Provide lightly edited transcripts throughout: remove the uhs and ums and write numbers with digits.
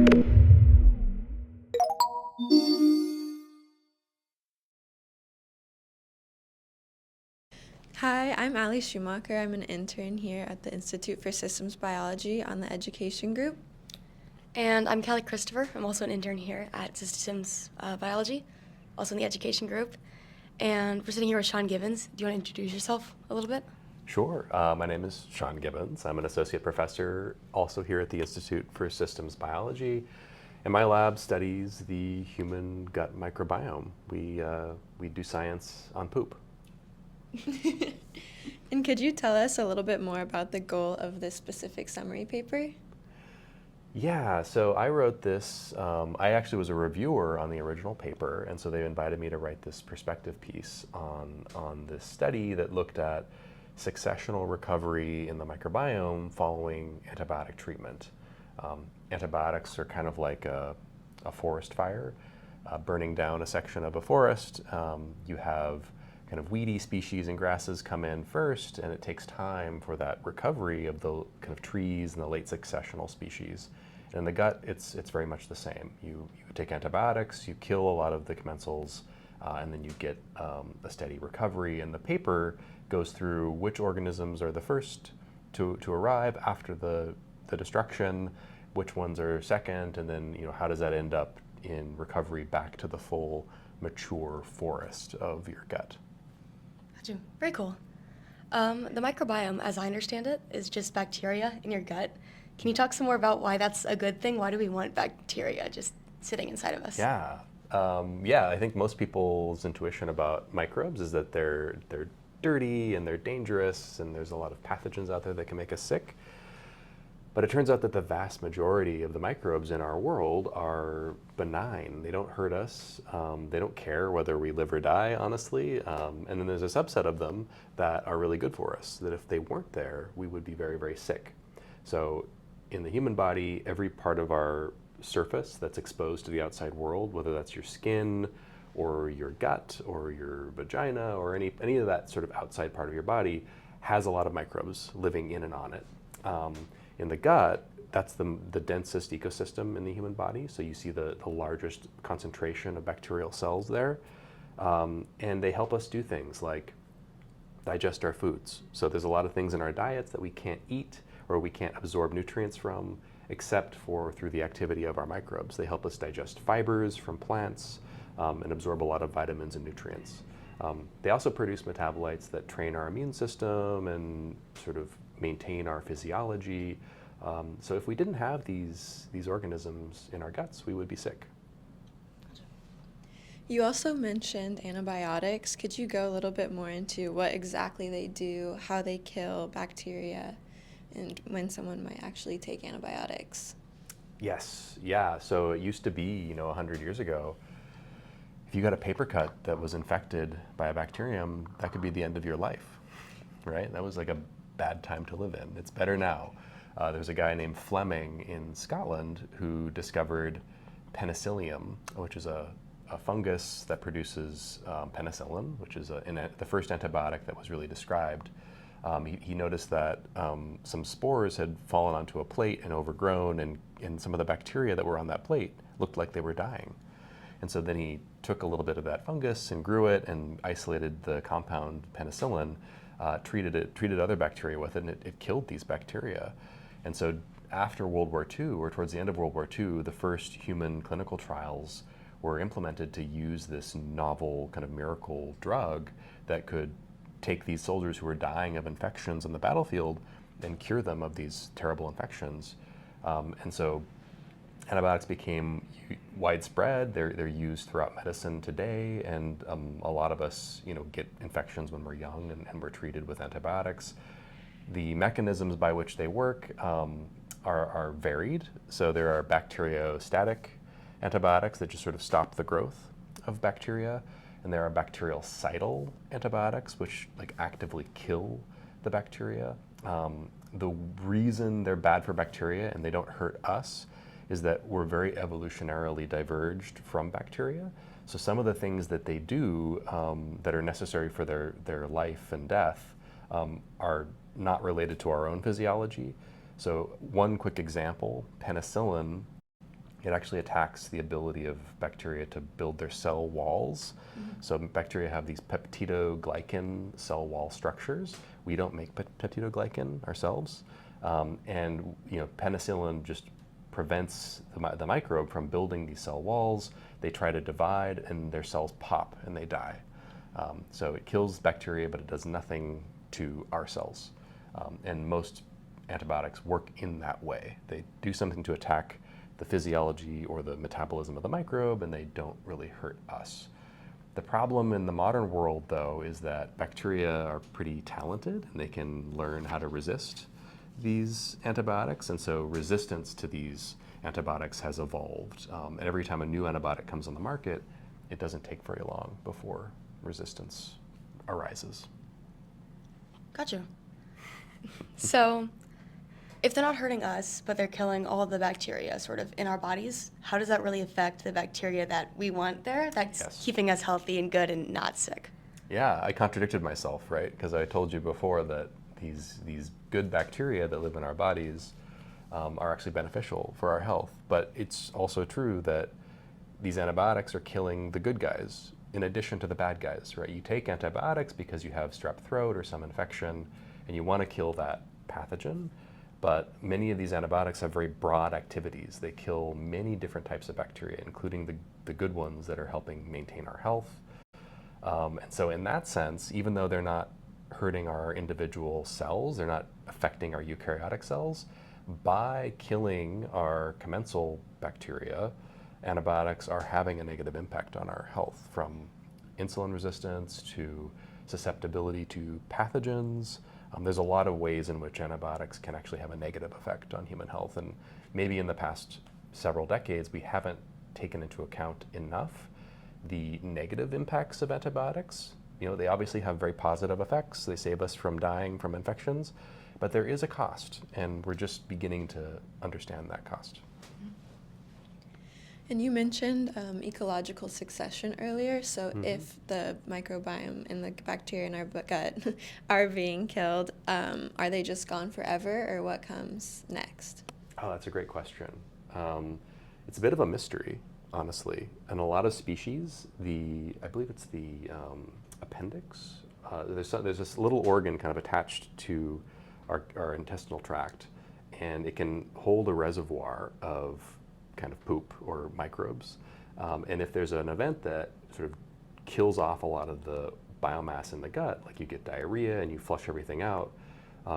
Hi, I'm Alli Schumacher. I'm an intern here at the Institute for Systems Biology on the education group. And I'm Callie Christopher. I'm also an intern here at Systems Biology, also in the education group. And we're sitting here with Sean Gibbons. Do you want to introduce yourself a little bit? Sure. My name is Sean Gibbons. I'm an associate professor also here at the Institute for Systems Biology. And my lab studies the human gut microbiome. We do science on poop. And could you tell us a little bit more about the goal of this specific summary paper? Yeah, so I wrote this. I actually was a reviewer on the original paper, and so they invited me to write this perspective piece on this study that looked at successional recovery in the microbiome following antibiotic treatment. Antibiotics are kind of like a forest fire, burning down a section of a forest. You have kind of weedy species and grasses come in first, and it takes time for that recovery of the kind of trees and the late successional species. And in the gut, it's very much the same. You take antibiotics, you kill a lot of the commensals, and then you get a steady recovery. And the paper goes through which organisms are the first to arrive after the destruction, which ones are second, and then how does that end up in recovery back to the full mature forest of your gut. Gotcha. Very cool. The microbiome, as I understand it, is just bacteria in your gut. Can you talk some more about why that's a good thing? Why do we want bacteria just sitting inside of us? Yeah, I think most people's intuition about microbes is that they're dirty and they're dangerous, and there's a lot of pathogens out there that can make us sick. But it turns out that the vast majority of the microbes in our world are benign. They don't hurt us. They don't care whether we live or die, honestly. And then there's a subset of them that are really good for us, that if they weren't there, we would be very, very sick. So in the human body, every part of our surface that's exposed to the outside world, whether that's your skin or your gut or your vagina or any of that sort of outside part of your body, has a lot of microbes living in and on it. In the gut, that's the densest ecosystem in the human body. So you see the largest concentration of bacterial cells there. And they help us do things like digest our foods. So there's a lot of things in our diets that we can't eat or we can't absorb nutrients from except for through the activity of our microbes. They help us digest fibers from plants and absorb a lot of vitamins and nutrients. They also produce metabolites that train our immune system and sort of maintain our physiology. So if we didn't have these organisms in our guts, we would be sick. You also mentioned antibiotics. Could you go a little bit more into what exactly they do, how they kill bacteria, and when someone might actually take antibiotics? Yes, yeah. So it used to be, 100 years ago, if you got a paper cut that was infected by a bacterium, that could be the end of your life, right? That was like a bad time to live in. It's better now. There's a guy named Fleming in Scotland who discovered penicillium, which is a fungus that produces penicillin, which is the first antibiotic that was really described. He noticed that some spores had fallen onto a plate and overgrown, and some of the bacteria that were on that plate looked like they were dying. And so then he took a little bit of that fungus and grew it and isolated the compound penicillin, treated other bacteria with it, and it killed these bacteria. And so after World War II, or towards the end of World War II, the first human clinical trials were implemented to use this novel kind of miracle drug that could take these soldiers who were dying of infections on the battlefield and cure them of these terrible infections. And so antibiotics became widespread. They're used throughout medicine today, and a lot of us, get infections when we're young, and we're treated with antibiotics. The mechanisms by which they work are varied. So there are bacteriostatic antibiotics that just sort of stop the growth of bacteria, and there are bactericidal antibiotics which actively kill the bacteria. The reason they're bad for bacteria and they don't hurt us is that we're very evolutionarily diverged from bacteria. So some of the things that they do that are necessary for their life and death are not related to our own physiology. So one quick example, penicillin It actually attacks the ability of bacteria to build their cell walls. So bacteria have these peptidoglycan cell wall structures. We don't make peptidoglycan ourselves. And penicillin just prevents the microbe from building these cell walls. They try to divide and their cells pop and they die. So it kills bacteria, but it does nothing to our cells. And most antibiotics work in that way. They do something to attack the physiology or the metabolism of the microbe, and they don't really hurt us. The problem in the modern world, though, is that bacteria are pretty talented and they can learn how to resist these antibiotics, and so resistance to these antibiotics has evolved. And every time a new antibiotic comes on the market, it doesn't take very long before resistance arises. Gotcha. So, if they're not hurting us, but they're killing all the bacteria sort of in our bodies, how does that really affect the bacteria that we want there that's Yes. keeping us healthy and good and not sick? Yeah, I contradicted myself, right? Because I told you before that these good bacteria that live in our bodies are actually beneficial for our health. But it's also true that these antibiotics are killing the good guys in addition to the bad guys, right? You take antibiotics because you have strep throat or some infection and you want to kill that pathogen. But many of these antibiotics have very broad activities. They kill many different types of bacteria, including the good ones that are helping maintain our health. And so in that sense, even though they're not hurting our individual cells, they're not affecting our eukaryotic cells, by killing our commensal bacteria, antibiotics are having a negative impact on our health, from insulin resistance to susceptibility to pathogens. There's a lot of ways in which antibiotics can actually have a negative effect on human health, and maybe in the past several decades we haven't taken into account enough the negative impacts of antibiotics. They obviously have very positive effects. They save us from dying from infections, but there is a cost, and we're just beginning to understand that cost. And you mentioned ecological succession earlier. So if the microbiome and the bacteria in our gut are being killed, are they just gone forever, or what comes next? Oh, that's a great question. It's a bit of a mystery, honestly. In a lot of species, I believe it's the appendix. There's this little organ kind of attached to our intestinal tract, and it can hold a reservoir of kind of poop or microbes. And if there's an event that sort of kills off a lot of the biomass in the gut, like you get diarrhea and you flush everything out,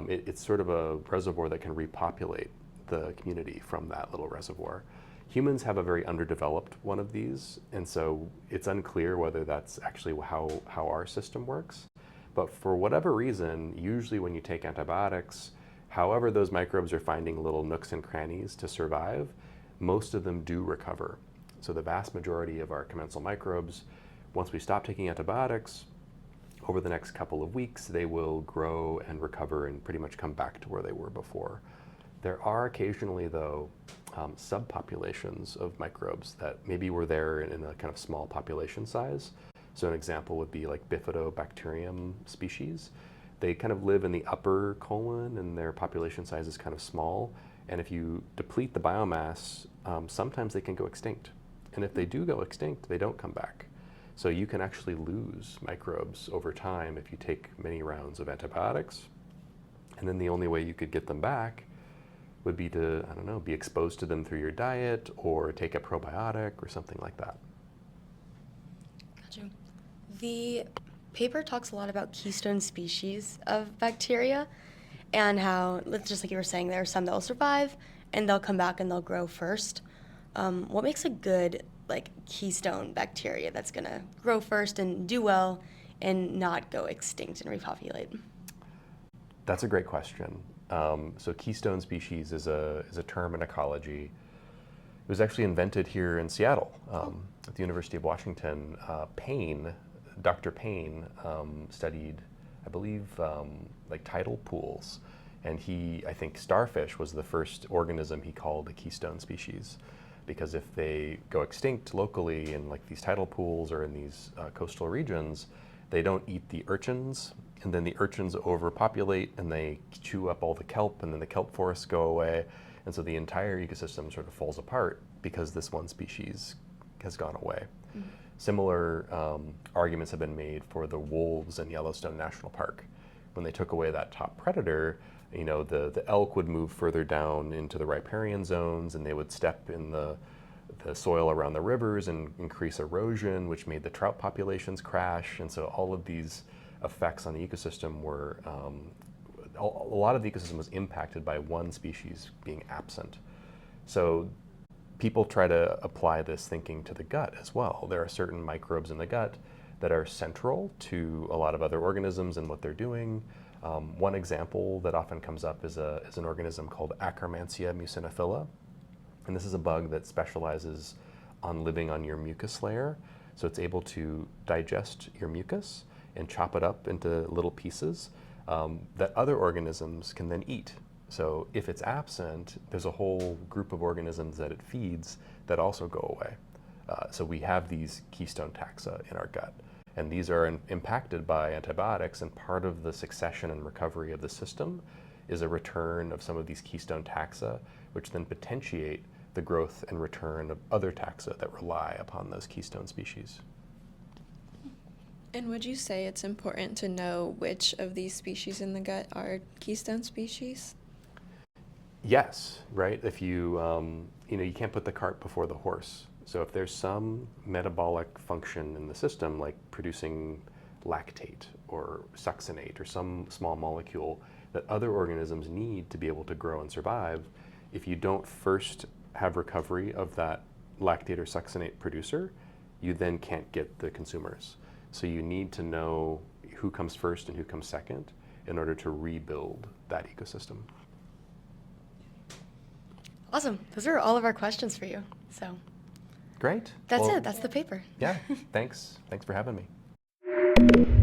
it's sort of a reservoir that can repopulate the community from that little reservoir. Humans have a very underdeveloped one of these, and so it's unclear whether that's actually how our system works. But for whatever reason, usually when you take antibiotics, however those microbes are finding little nooks and crannies to survive, most of them do recover. So the vast majority of our commensal microbes, once we stop taking antibiotics, over the next couple of weeks, they will grow and recover and pretty much come back to where they were before. There are occasionally, though, subpopulations of microbes that maybe were there in a kind of small population size. So an example would be like Bifidobacterium species. They kind of live in the upper colon and their population size is kind of small. And if you deplete the biomass, sometimes they can go extinct. And if they do go extinct, they don't come back. So you can actually lose microbes over time if you take many rounds of antibiotics. And then the only way you could get them back would be to, be exposed to them through your diet or take a probiotic or something like that. Gotcha. The paper talks a lot about keystone species of bacteria and how, just like you were saying, there are some that will survive and they'll come back and they'll grow first. What makes a good keystone bacteria that's going to grow first and do well and not go extinct and repopulate? That's a great question. So keystone species is a term in ecology. It was actually invented here in Seattle at the University of Washington. Dr. Payne studied, I believe, tidal pools. And I think starfish was the first organism he called a keystone species. Because if they go extinct locally in these tidal pools or in these coastal regions, they don't eat the urchins, and then the urchins overpopulate and they chew up all the kelp, and then the kelp forests go away, And so the entire ecosystem sort of falls apart because this one species has gone away. Mm-hmm. Similar arguments have been made for the wolves in Yellowstone National Park. When they took away that top predator, you know, the elk would move further down into the riparian zones, and they would step in the soil around the rivers and increase erosion, which made the trout populations crash. And so all of these effects on the ecosystem were, a lot of the ecosystem was impacted by one species being absent. So people try to apply this thinking to the gut as well. There are certain microbes in the gut that are central to a lot of other organisms and what they're doing. One example that often comes up is an organism called Akkermansia muciniphila. And this is a bug that specializes on living on your mucus layer. So it's able to digest your mucus and chop it up into little pieces that other organisms can then eat. So if it's absent, there's a whole group of organisms that it feeds that also go away. So we have these keystone taxa in our gut. And these are impacted by antibiotics, and part of the succession and recovery of the system is a return of some of these keystone taxa, which then potentiate the growth and return of other taxa that rely upon those keystone species. And would you say it's important to know which of these species in the gut are keystone species? Yes, right? If you, you can't put the cart before the horse. So if there's some metabolic function in the system, like producing lactate or succinate or some small molecule that other organisms need to be able to grow and survive, if you don't first have recovery of that lactate or succinate producer, you then can't get the consumers. So you need to know who comes first and who comes second in order to rebuild that ecosystem. Awesome. Those are all of our questions for you. So great. That's it. That's the paper. Yeah. Thanks. Thanks for having me.